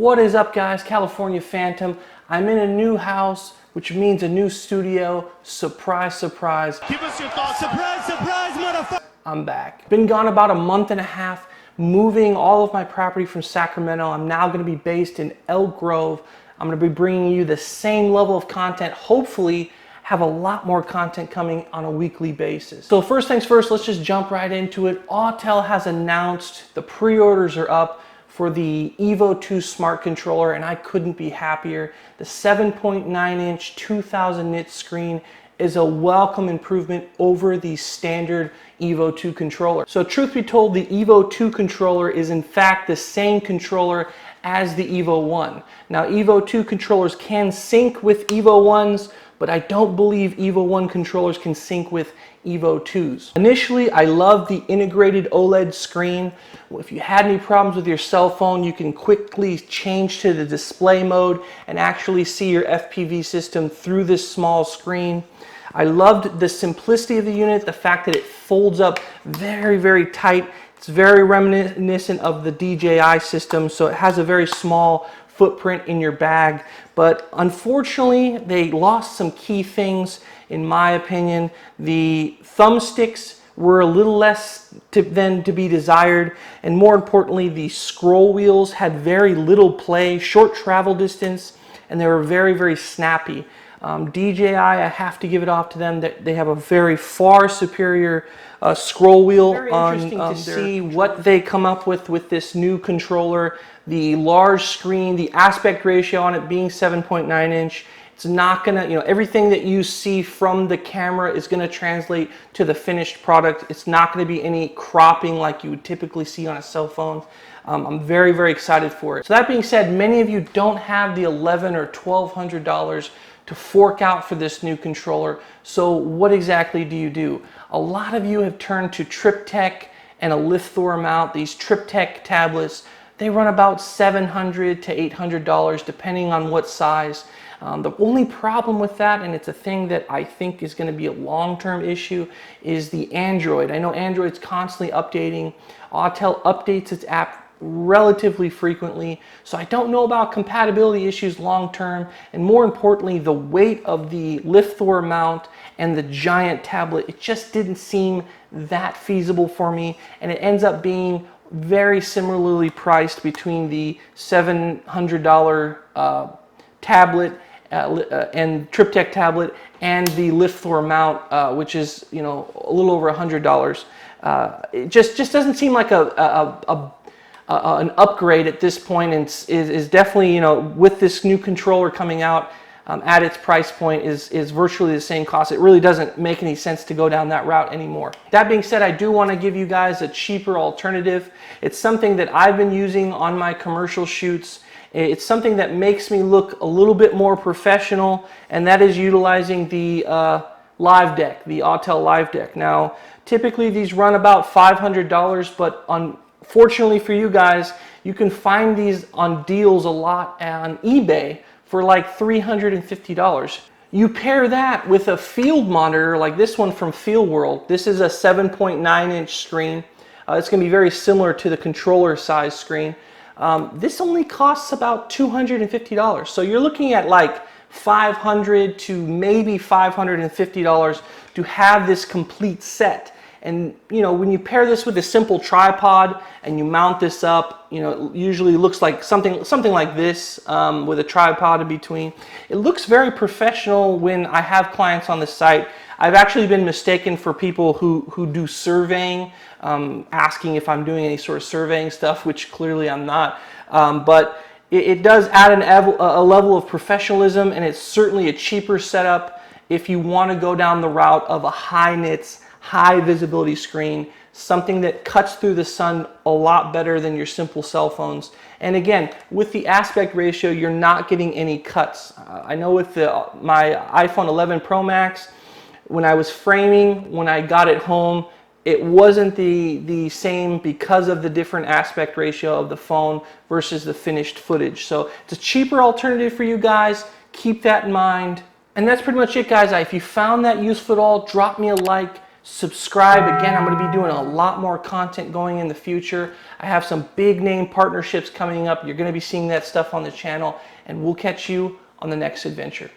What is up, guys? California Phantom. I'm in a new house, which means a new studio. Surprise, surprise. Give us your thoughts. Surprise, surprise, motherfucker. I'm back. Been gone about a month and a half, moving all of my property from Sacramento. I'm now going to be based in Elk Grove. I'm going to be bringing you the same level of content, hopefully have a lot more content coming on a weekly basis. So first things first, let's just jump right into it. Autel has announced the pre-orders are up for the Evo 2 smart controller, and I couldn't be happier. The 7.9-inch 2000 nit screen is a welcome improvement over the standard Evo 2 controller. So truth be told, the Evo 2 controller is in fact the same controller as the Evo 1. Now Evo 2 controllers can sync with Evo 1s, but I don't believe Evo 1 controllers can sync with Evo 2s. Initially, I love the integrated OLED screen. If you had any problems with your cell phone, you can quickly change to the display mode and actually see your FPV system through this small screen. I loved the simplicity of the unit, the fact that it folds up very, very tight. It's very reminiscent of the DJI system, so it has a very small footprint in your bag. But unfortunately, they lost some key things in my opinion. The thumbsticks were a little less to be desired, and more importantly, the scroll wheels had very little play, short travel distance, and they were very, very snappy. DJI, I have to give it off to them that they have a very far superior scroll wheel. Very interesting to see what they come up with this new controller. The large screen, the aspect ratio on it being 7.9 inch. It's not gonna, everything that you see from the camera is gonna translate to the finished product. It's not gonna be any cropping like you would typically see on a cell phone. I'm very, very excited for it. So that being said, many of you don't have the $1,100 or $1,200 to fork out for this new controller. So what exactly do you do? A lot of you have turned to Triptech and a Lithor mount. These Triptech tablets, they run about $700 to $800 depending on what size. The only problem with that, and it's a thing that I think is going to be a long-term issue, is the Android. I know Android's constantly updating. Autel updates its app relatively frequently, so I don't know about compatibility issues long-term, and more importantly, the weight of the Lithor mount and the giant tablet, it just didn't seem that feasible for me, and it ends up being very similarly priced between the $700 tablet and Triptech tablet and the Lithor mount, which is a little over $100. It just doesn't seem like an upgrade at this point, and is definitely with this new controller coming out at its price point is virtually the same cost. It really doesn't make any sense to go down that route anymore. That being said, I do want to give you guys a cheaper alternative. It's something that I've been using on my commercial shoots. It's something that makes me look a little bit more professional, and that is utilizing the Live Deck, the Autel Live Deck. Now, typically these run about $500, but unfortunately for you guys, you can find these on deals a lot on eBay for like $350. You pair that with a field monitor like this one from FEELWORLD. This is a 7.9-inch screen. It's going to be very similar to the controller size screen. This only costs about $250. So you're looking at like $500 to maybe $550 to have this complete set. And when you pair this with a simple tripod and you mount this up, it usually looks like something like this with a tripod in between. It looks very professional when I have clients on the site. I've actually been mistaken for people who do surveying, asking if I'm doing any sort of surveying stuff, which clearly I'm not. But it does add a level of professionalism, and it's certainly a cheaper setup if you want to go down the route of a high-nits, high visibility screen, something that cuts through the sun a lot better than your simple cell phones. And again, with the aspect ratio, you're not getting any cuts. I know with my iPhone 11 Pro Max, when I was framing, when I got it home, it wasn't the same because of the different aspect ratio of the phone versus the finished footage. So it's a cheaper alternative for you guys. Keep that in mind. And that's pretty much it, guys. If you found that useful at all, drop me a like. Subscribe. Again, I'm going to be doing a lot more content going in the future. I have some big name partnerships coming up. You're going to be seeing that stuff on the channel, and we'll catch you on the next adventure.